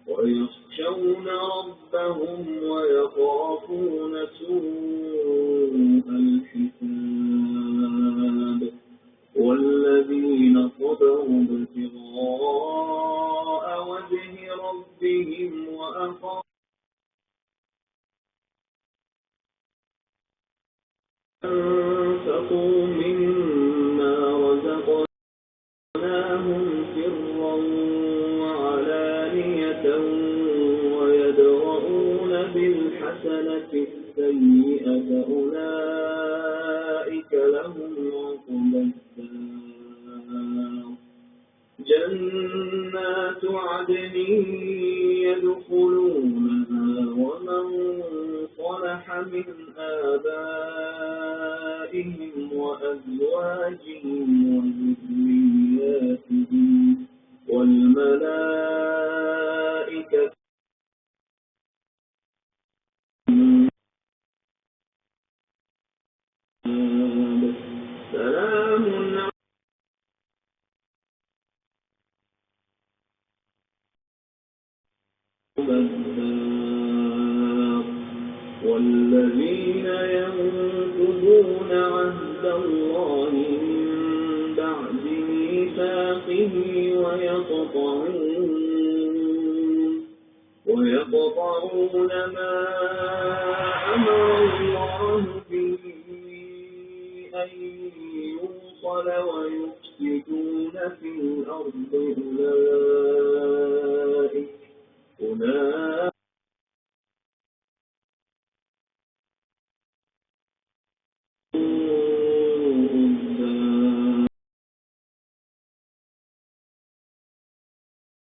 ويخشون ربهم ويخافون سوء الحساب والذين صبروا ابتغاء وجه ربهم وأنفقوا مما رزقناهم سرا وعلانية ويدرؤون بالحسنة السيئة أولئك لهم عقبى الدار جنات عدن يدخلونها ومن صلح من آبائهم وأزواجهم وذرياتهم والملائكة سلام الدار والذين ينقضون عهد الله من بعد ميثاقه ويقطعون ما أمر الله به أن يوصل ويفسدون في الأرض